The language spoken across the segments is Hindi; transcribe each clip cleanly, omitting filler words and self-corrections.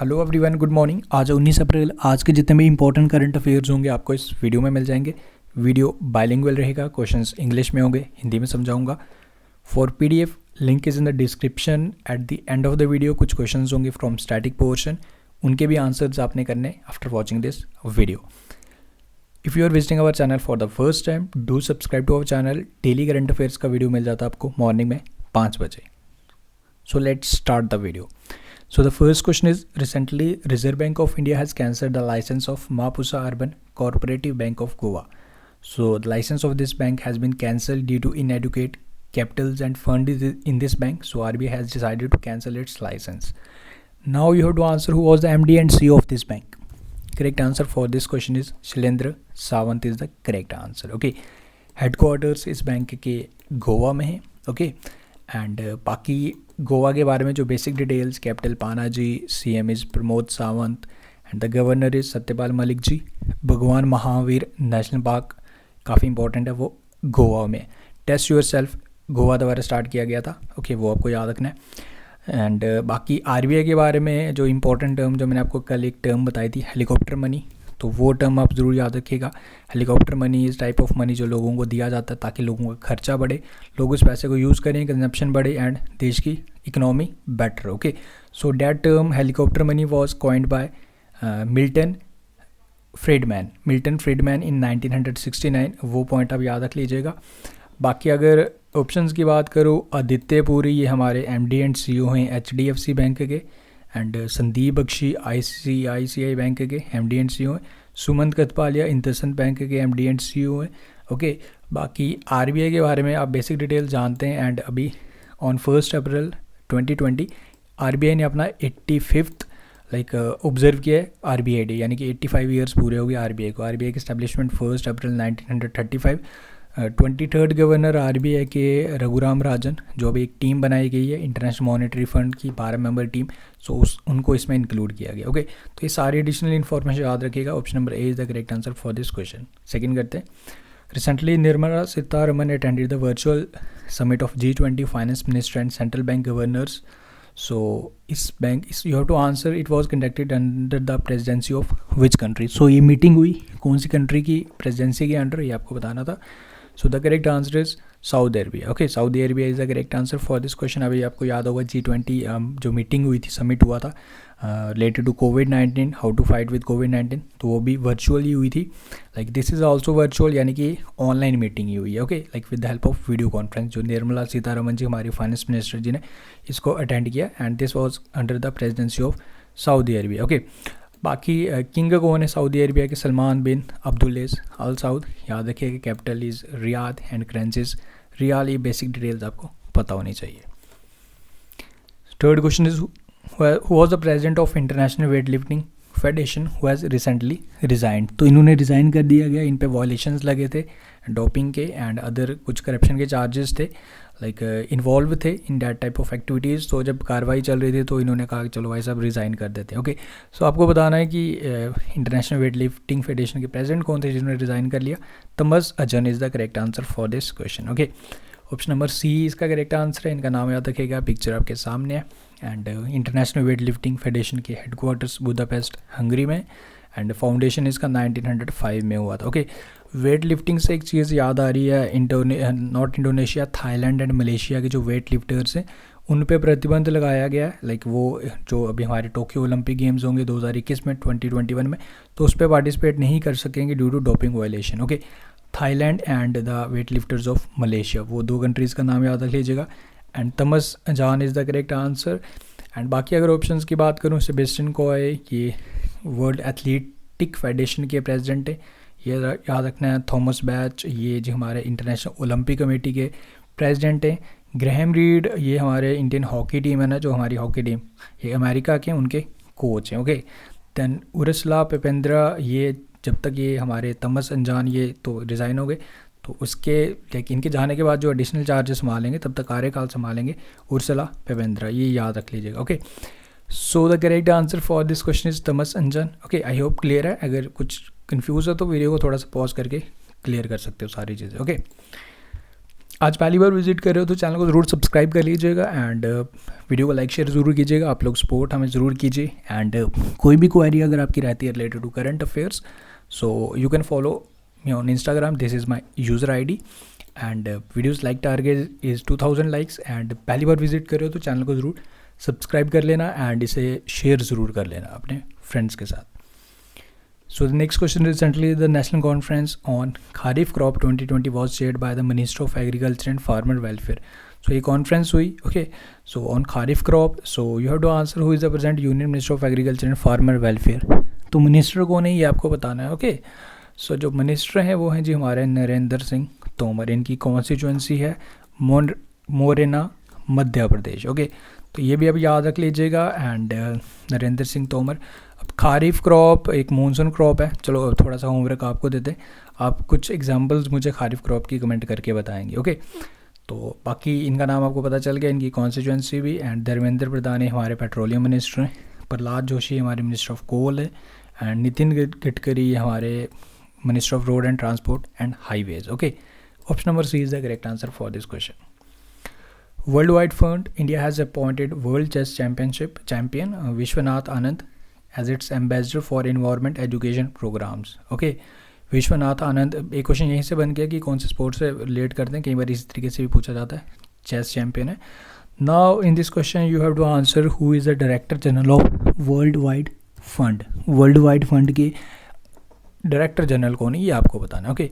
Hello everyone, good morning. आज 19 अप्रैल। आज के जितने भी इंपॉर्टेंट करंट अफेयर्स होंगे आपको इस वीडियो में मिल जाएंगे। वीडियो बाइलिंगुअल रहेगा, क्वेश्चंस इंग्लिश में होंगे, हिंदी में समझाऊंगा। For PDF link is in the description. At the end of the video कुछ क्वेश्चंस होंगे फ्रॉम स्टैटिक पोर्शन, उनके भी आंसर्स आपने करने after watching this video. If you are visiting our channel for the first time, do subscribe to our channel. Daily current affairs का वीडियो मिल जाता है आपको मॉर्निंग में 5 बजे। So let's start the video. So the first question is, recently Reserve Bank of India has cancelled the license of Mapusa Urban Cooperative Bank of Goa. So the license of this bank has been cancelled due to inadequate capitals and funds in this bank. So RBI has decided to cancel its license. Now you have to answer who was the MD and CEO of this bank. Correct answer for this question is Shailendra Sawant is the correct answer. Okay. Headquarters इस बैंक के गोवा में है. Okay. एंड बाकी गोवा के बारे में जो basic details, capital Panaji, CM is Pramod Sawant and the governor is Satyapal Malik ji. Bhagwan Mahavir national park काफ़ी इंपॉर्टेंट है, वो गोवा में. टेस्ट योर सेल्फ गोवा द्वारा स्टार्ट किया गया था. ओके, वो आपको याद रखना है. एंड बाकी आरबीआई के बारे में जो इंपॉर्टेंट टर्म, जो मैंने आपको कल एक टर्म बताई थी, हेलीकॉप्टर मनी, तो वो टर्म आप ज़रूर याद रखिएगा. हेलीकॉप्टर मनी इस टाइप ऑफ मनी जो लोगों को दिया जाता है ताकि लोगों का खर्चा बढ़े, लोग उस पैसे को यूज़ करें, कंजम्पशन बढ़े एंड देश की economy better. Okay, so that term helicopter money was coined by Milton Friedman in 1969. वो पॉइंट आप याद रख लीजिएगा. बाकी अगर ऑप्शंस की बात करूँ, आदित्य पुरी ये हमारे एमडी एंड सीईओ हैं एचडीएफसी बैंक के. And Sandeep Bakhshi ICICI bank के एमडी एंड सीईओ हैं. सुमंत कथपालिया इंदसन बैंक के एमडी एंड सीईओ हैं. ओके, बाकी आरबीआई के बारे में आप बेसिक डिटेल जानते हैं. एंड अभी ऑन 1 अप्रैल 2020 आरबीआई ने अपना 85th ऑब्जर्व किया है आरबीआई डे, यानी कि 85 ईयर्स पूरे हो गए आरबीआई को. आरबीआई की स्टैब्लिशमेंट 1 अप्रैल 1935. 23rd गवर्नर आरबीआई के रघुराम राजन, जो अभी एक टीम बनाई गई है इंटरनेशनल मॉनेटरी फंड की 12 मेंबर टीम, सो उनको इसमें इंक्लूड किया गया. ओके, तो ये सारी एडिशनल इन्फॉर्मेशन याद रखिएगा. Option number A is the correct answer for this question. Second करते हैं. Recently Nirmala Sitharaman attended the virtual summit of G20 finance minister and central bank governors. So इस you have to answer, it was conducted under the presidency of which country. So ये मीटिंग हुई कौन सी कंट्री की प्रेजिडेंसी के अंडर, ये आपको बताना था. So the correct answer is Saudi Arabia. Okay, Saudi Arabia is the correct answer for this question. अभी आपको याद होगा G20 जो मीटिंग हुई थी, समिट हुआ था related to covid, how to fight with कोविड-19, तो वो भी वर्चुअली हुई थी. दिस इज़ ऑल्सो वर्चुअल, यानी कि ऑनलाइन मीटिंग ही हुई है. Okay, with the help of video conference, जो निर्मला सीतारमन जी हमारी फाइनेंस मिनिस्टर जी ने इसको अटेंड किया. And this was under the presidency of Saudi Arabia. Okay, बाकी किंग कौन है सऊदी अरेबिया के? सलमान बिन अब्दुल्लाज़ अल सऊद. याद रखिए कि capital is Riyadh and currency is riyal. ये बेसिक डिटेल्स आपको पता होनी चाहिए. Third question is, who was the president of international weight lifting federation who has recently resigned. तो इन्होंने रिज़ाइन कर दिया गया. इन पे वॉयलेशंस लगे थे डोपिंग के एंड अदर कुछ करप्शन के चार्जेस थे, इन्वॉल्व थे in that type of activities. तो जब कार्रवाई चल रही थी तो इन्होंने कहा कि चलो भाई साहब रिज़ाइन कर देते हैं. ओके, सो आपको बताना है कि इंटरनेशनल वेट लिफ्टिंग फेडरेशन के प्रेसिडेंट कौन थे जिन्होंने रिज़ाइन कर लिया. Tamas Ajan is the correct answer for this question. Okay, option number C इसका करेक्ट आंसर है. इनका नाम याद रखिएगा, पिक्चर आपके सामने है. And international weight lifting federation के हेडक्वार्टर्स बुदापेस्ट हंगरी में. एंड फाउंडेशन इसका 1905 में हुआ था. ओके, वेट लिफ्टिंग से एक चीज़ याद आ रही है, north Indonesia, Thailand and Malaysia के जो वेट लिफ्टर्स हैं उन पे प्रतिबंध लगाया गया है. वो जो अभी हमारे टोक्यो ओलंपिक गेम्स होंगे 2021 में, 2021 में, तो उस पर पार्टिसिपेट नहीं कर सकेंगे due to doping violation. Okay, Thailand and the weight lifters of Malaysia, वो 2 कंट्रीज़ का नाम याद रख लीजिएगा. एंड तमस अजान is the correct answer. And बाकी अगर ऑप्शंस की बात करूँ, सेबेस्टियन कोए ये वर्ल्ड एथलेटिक फेडरेशन के प्रेसिडेंट है, ये याद रखना है. थॉमस बैच ये जो हमारे इंटरनेशनल ओलंपिक कमेटी के प्रेसिडेंट हैं. ग्रैहम रीड ये हमारे इंडियन हॉकी टीम है ना, जो हमारी हॉकी टीम, ये अमेरिका के उनके कोच हैं. ओके, देन उर्सुला पेपेंद्रा, ये जब तक ये हमारे तमस अंजान ये तो रिज़ाइन हो गए, तो उसके इनके जाने के बाद जो एडिशनल चार्जेस संभालेंगे तब तक कार्यकाल संभालेंगे उर्सुला पेपेंद्रा, ये याद रख लीजिएगा. Okay, so the correct answer for this question is Tamas Anjan. Okay, I hope clear है. अगर कुछ कन्फ्यूज़ हो तो वीडियो को थोड़ा सा पॉज करके क्लियर कर सकते हो सारी चीज़ें. ओके, आज पहली बार विजिट कर रहे हो तो चैनल को ज़रूर सब्सक्राइब कर लीजिएगा एंड वीडियो को लाइक शेयर ज़रूर कीजिएगा। आप लोग सपोर्ट हमें ज़रूर कीजिए एंड कोई भी क्वेरी अगर आपकी रहती है related to current affairs, so you can follow me on Instagram, this is my user ID and videos like target is 2000 likes. And पहली बार विजिट कर रहे हो तो चैनल को ज़रूर सब्सक्राइब कर लेना एंड इसे शेयर ज़रूर कर लेना अपने फ्रेंड्स के साथ। So the next question, recently the National Conference on Kharif Crop 2020 was chaired by the Minister of Agriculture and Farmer Welfare. So ये conference हुई, okay. So on Kharif Crop, so you have to answer who is the present Union Minister of Agriculture and Farmer Welfare. तो मिनिस्टर कौन है ये आपको बताना है, okay. So जो मिनिस्टर हैं वो हैं जी हमारे नरेंद्र सिंह तोमर, इनकी कॉन्स्टिट्यूंसी है मोरेना मध्य प्रदेश, ओके। तो ये भी अब याद रख लीजिएगा एंड नरेंद्र सिंह तोमर। अब खारिफ क्रॉप एक मानसून क्रॉप है, चलो अब थोड़ा सा होमवर्क आपको देते हैं, आप कुछ एग्जांपल्स मुझे खारिफ क्रॉप की कमेंट करके बताएंगे, ओके। तो बाकी इनका नाम आपको पता चल गया, इनकी कॉन्स्टिट्यूंसी भी। एंड धर्मेंद्र प्रधान है हमारे पेट्रोलियम मिनिस्टर हैं, प्रहलाद जोशी हमारे मिनिस्टर ऑफ कोल है एंड नितिन गडकरी हमारे minister of road and transport and highways, okay. Option number C is the correct answer for this question. Worldwide Fund, India has appointed World Chess Championship champion Vishwanath Anand as its ambassador for environment education programs, okay। Vishwanath Anand, एक क्वेश्चन यहीं से बन गया कि कौन से स्पोर्ट्स से रिलेट करते हैं, कई बार इस तरीके से भी पूछा जाता है, चेस चैम्पियन है। Now in this question you have to answer who is the director general of world wide fund. World wide fund के डायरेक्टर जनरल कौन है ये आपको बताना है, ओके।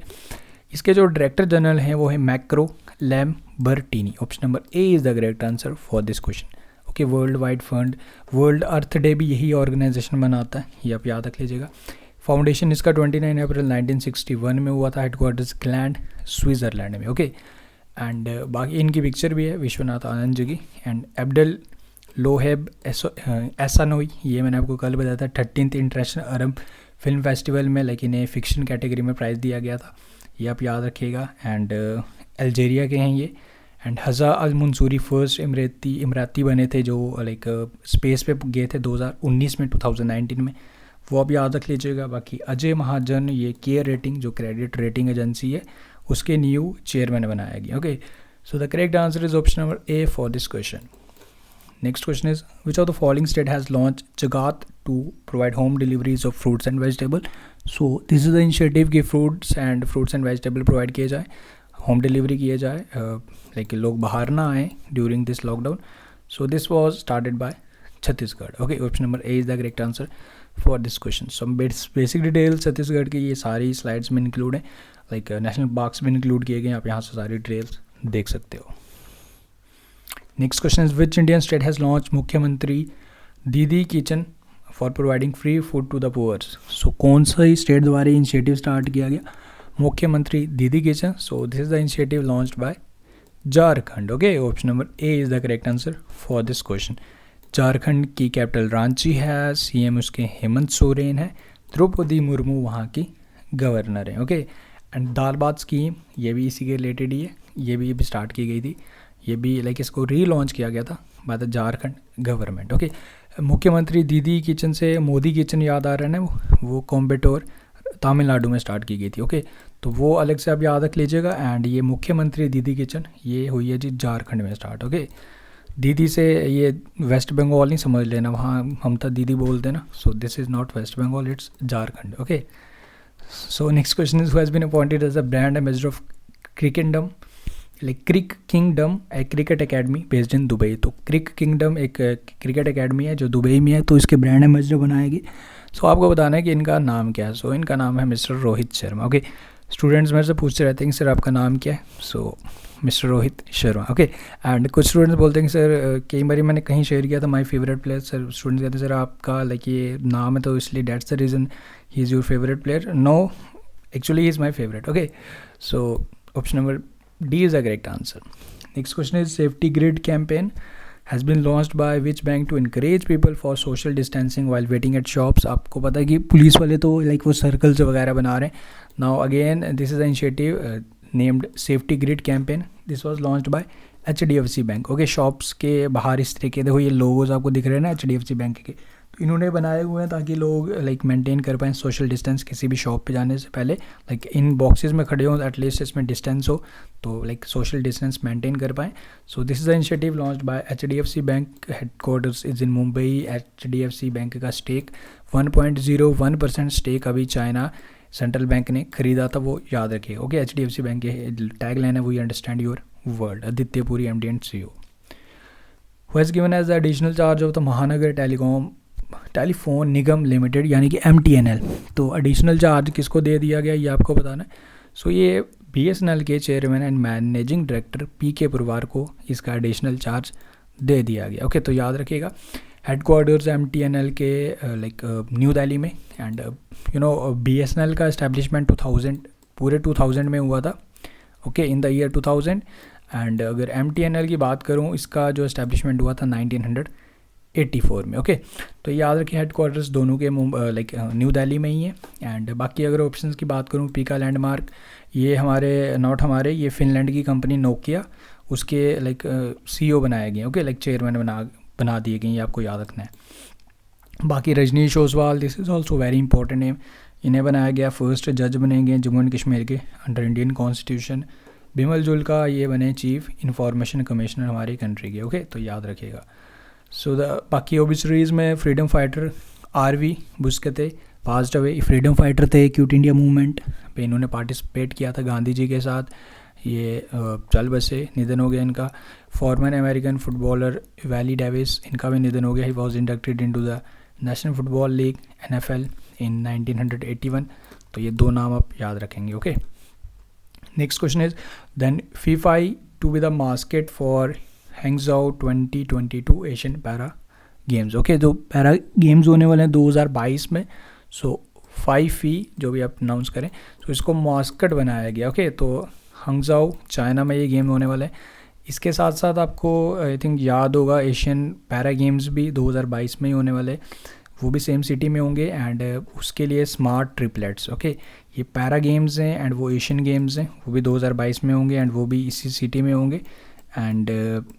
इसके जो डायरेक्टर जनरल हैं वो है मैक्रो Lambertini. Option number A is the correct answer for this question, okay. World wide fund, world earth day भी यही ऑर्गेनाइजेशन बनाता है, ये आप याद रख लीजिएगा। फाउंडेशन इसका 29 अप्रैल 1961 में हुआ था, हेडक्वार्टर्स ग्लैंड स्विट्ज़रलैंड में, ओके। एंड बाकी इनकी पिक्चर भी है विश्वनाथ आनंद जी की। एंड अब्दुल लोहेब एहसानोई, ये मैंने आपको कल बताया था, 13th इंटरनेशनल अरब फिल्म फेस्टिवल में, लेकिन ये फिक्शन कैटेगरी में प्राइज़ दिया गया था, ये आप याद रखिएगा। एंड अल्जीरिया के हैं ये। एंड हज़ा अल मंसूरी फर्स्ट इमराती बने थे जो लाइक स्पेस पे गए थे 2019 में, 2019 में, वो आप याद रख लीजिएगा। बाकी अजय महाजन, ये केयर रेटिंग जो क्रेडिट रेटिंग एजेंसी है उसके न्यू चेयरमैन बनाया गया, okay. So the correct answer is option number A for this question. Next question is, which of the following state has launched Jagat to provide home deliveries of fruits and vegetable? So this is the initiative कि fruits and vegetable provide किए जाए, home delivery किए जाए, like लोग बाहर ना आए during this lockdown. So this was started by Chhattisgarh, okay. Option number A is the correct answer for this question. Some basic details Chhattisgarh की ये सारी slides में include है, like national parks में include किए गए, आप यहाँ से सारी details देख सकते हो। Next question is, which Indian state has launched Mukhyamantri Didi kitchen for providing free food to the poors? So कौन सा ही स्टेट द्वारा इनिशिएटिव स्टार्ट किया गया Mukhyamantri Didi kitchen? So this is the initiative launched by Jharkhand, okay. Option number A is the correct answer for this question. Jharkhand की कैपिटल रांची है, CM उसके हेमंत सोरेन है, द्रौपदी मुर्मू वहाँ की गवर्नर है, ओके। एंड दाल बात स्कीम ये भी इसी के रिलेटेड ही है, ये भी स्टार्ट की गई थी, ये भी लाइक इसको रीलॉन्च किया गया था by the Jharkhand government, okay. मुख्यमंत्री दीदी किचन से मोदी किचन याद आ रहा है ना, वो कोयम्बटूर तमिलनाडु में स्टार्ट की गई थी, ओके। तो वो अलग से आप याद रख लीजिएगा। एंड ये मुख्यमंत्री दीदी किचन ये हुई है जी झारखंड में स्टार्ट, ओके। दीदी से ये वेस्ट बंगाल नहीं समझ लेना, वहाँ हम तो दीदी बोलते ना, so this is not West Bengal, it's Jharkhand, okay. So next question is, who has been appointed as the brand ambassador of cricketdom, like crick kingdom a cricket academy based in Dubai. तो क्रिक किंगडम एक क्रिकेट एकेडमी है जो दुबई में है, तो इसके ब्रांड एम्बेसडर बनाएगी। सो आपको बताना है कि इनका नाम क्या है। सो इनका नाम है mister Rohit Sharma, okay. Students मेरे से पूछते रहते हैं कि सर आपका नाम क्या है, so mister Rohit Sharma, okay. And कुछ स्टूडेंट्स बोलते हैं कि सर कई बार मैंने कहीं शेयर किया था my favourite player, sir students कहते हैं सर आपका लाइक ये नाम है तो इसलिए that's the reason he is your favourite player. No, actually he is my favourite, okay. So option number D is the correct answer. Next question is, safety grid campaign has been launched by which bank to encourage people for social distancing while waiting at shops? आपको पता है कि पुलिस वाले तो लाइक वो सर्कल्स वगैरह बना रहे हैं। Now again this is the initiative named safety grid campaign. This was launched by HDFC bank, okay. Shops के बाहर इस तरीके देखो ये लोगोज आपको दिख रहे हैं ना HDFC बैंक के, इन्होंने बनाए हुए हैं ताकि लोग लाइक मेंटेन कर पाएँ सोशल डिस्टेंस किसी भी शॉप पे जाने से पहले, लाइक इन बॉक्सेस में खड़े हों एटलीस्ट इसमें डिस्टेंस हो तो लाइक सोशल डिस्टेंस मेंटेन कर पाएँ. So this is the initiative launched by HDFC bank, headquarters is in Mumbai. HDFC bank का स्टेक 1.01% स्टेक अभी चाइना सेंट्रल बैंक ने खरीदा था, वो याद रखिए. ओके, HDFC बैंक के टैग लाइन है we understand your world. Aditya Puri MD and CEO who has given as the additional charge of the महानगर टेलीफोन निगम लिमिटेड यानी कि MTNL. तो एडिशनल चार्ज किसको दे दिया गया ये आपको बताना है. सो ये BSNL के chairman and managing director PK Purwar को इसका एडिशनल चार्ज दे दिया गया. ओके, तो याद रखिएगा हेडक्वार्टर्स MTNL के लाइक न्यू दिल्ली में. एंड BSNL का इस्टेब्लिशमेंट 2000 में हुआ था. Okay, in the year 2000. And अगर MTNL की बात करूं इसका जो इस्टेब्लिशमेंट हुआ था 1984 में. ओके, तो याद रखिए हेडक्वार्टर्स दोनों के लाइक न्यू दिल्ली में ही है. एंड बाकी अगर ऑप्शंस की बात करूं पीका लैंडमार्क, ये ये फिनलैंड की कंपनी नोकिया उसके लाइक CEO बनाए गए. ओके, लाइक चेयरमैन बना दिए गए, ये आपको याद रखना है. बाकी Rajneesh Oswal, this is also very important name. इन्हें बनाया गया फर्स्ट जज बनेंगे जम्मू एंड कश्मीर के under Indian constitution. Bimal Julka ये बने चीफ इंफॉर्मेशन कमिश्नर हमारी कंट्री के. ओके, तो याद रखिएगा. सो बाकी ओबिसरीज में freedom fighter RV Buskute passed away. Freedom fighter थे, क्यूट इंडिया मूवमेंट पे इन्होंने पार्टिसिपेट किया था गांधी जी के साथ. ये चल बसे, निधन हो गया इनका. Former American footballer Wally Davis, इनका भी निधन हो गया. He was inducted into the national football league NFL in 1981. तो ये दो नाम आप याद रखेंगे. Okay, next question is then FIFA to be the mascot for Hangzhou 2022 Asian para games. Okay, जो पैरा गेम्स होने वाले हैं 2022 में. सो 5FI जो भी आप अनाउंस करें, तो इसको मास्कट बनाया गया. ओके, तो हैंगजाओ चाइना में ये गेम होने वाला है. इसके साथ साथ आपको आई थिंक याद होगा एशियन पैरा गेम्स भी 2022 में ही होने वाले, वो भी सेम सिटी में होंगे. एंड उसके लिए स्मार्ट ट्रिपलेट्स. ओके, ये पैरा गेम्स हैं एंड वो एशियन गेम्स हैं, वो भी 2022 में होंगे एंड वो भी इसी सिटी में होंगे. एंड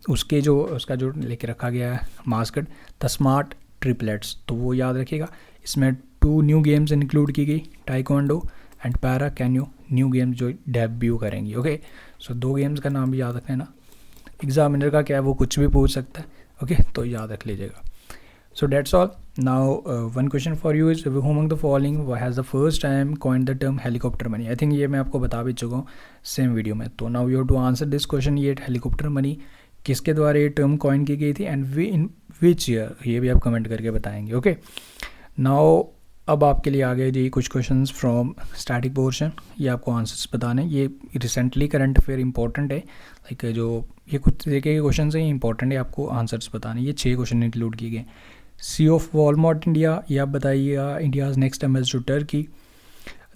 उसका जो लेके रखा गया है मास्कट द स्मार्ट ट्रिपलेट्स, तो वो याद रखिएगा. इसमें 2 न्यू गेम्स इंक्लूड की गई, taekwondo and para canoe, new games जो डेब्यू करेंगी. ओके, सो 2 गेम्स का नाम भी याद रखना ना. एग्जामिनर का क्या है वो कुछ भी पूछ सकता है. ओके, तो याद रख लीजिएगा. So that's all. Now one question for you is who among the following has the first time coined the term helicopter money? I think ये मैं आपको बता भी चुका हूँ सेम वीडियो में. तो now you have to answer this question. ये helicopter money किसके द्वारा ये टर्म कॉइन की गई थी एंड इन विच ईयर, ये भी आप कमेंट करके बताएंगे. ओके, नाउ अब आपके लिए आ गए जी कुछ क्वेश्चंस फ्रॉम स्टैटिक पोर्शन. ये आपको आंसर्स बताने. ये रिसेंटली करंट अफेयर इंपॉर्टेंट है, लाइक जो ये कुछ तरीके के क्वेश्चन हैं इंपॉर्टेंट है, आपको आंसर्स बताने. ये 6 क्वेश्चन इंक्लूड किए गए. CEO ऑफ वॉलमार्ट इंडिया, ये आप बताइएगा. India's next ambassador to Turkey.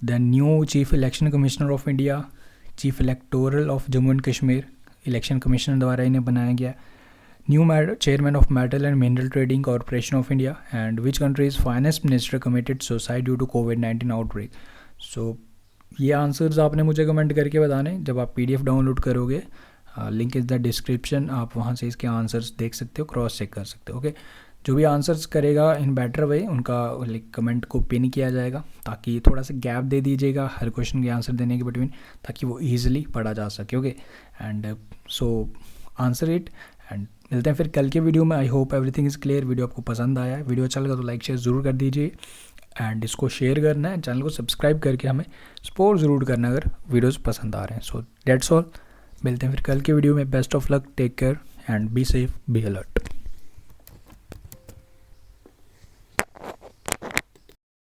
Then new chief election commissioner of India, chief electoral of Jammu and Kashmir, election commissioner द्वारा इन्हें बनाया गया. New chairman of metal and mineral trading corporation of India. And which countries finance minister committed suicide due to COVID-19 outbreak. So ये आंसर्स आपने मुझे कमेंट करके बताने जब आप PDF डाउनलोड करोगे. लिंक इज़ द डिस्क्रिप्शन, आप वहाँ से इसके आंसर्स देख सकते हो, क्रॉस चेक कर सकते हो. ओके, जो भी आंसर्स करेगा इन बेटर वे उनका लाइक कमेंट को पिन किया जाएगा, ताकि थोड़ा सा गैप दे दीजिएगा हर क्वेश्चन के आंसर देने के बिटवीन, ताकि वो ईजिली पढ़ा जा सके. Okay, and so answer it. And मिलते हैं फिर कल के वीडियो में. I hope everything is clear. Video आपको पसंद आया है, वीडियो अच्छा लगा तो लाइक शेयर ज़रूर कर दीजिए एंड इसको शेयर करना है, चैनल को सब्सक्राइब करके हमें सपोर्ट ज़रूर करना अगर वीडियोज़ पसंद आ रहे हैं. So that's all. मिलते हैं फिर कल के वीडियो में. Best of luck, take care and be safe, be alert.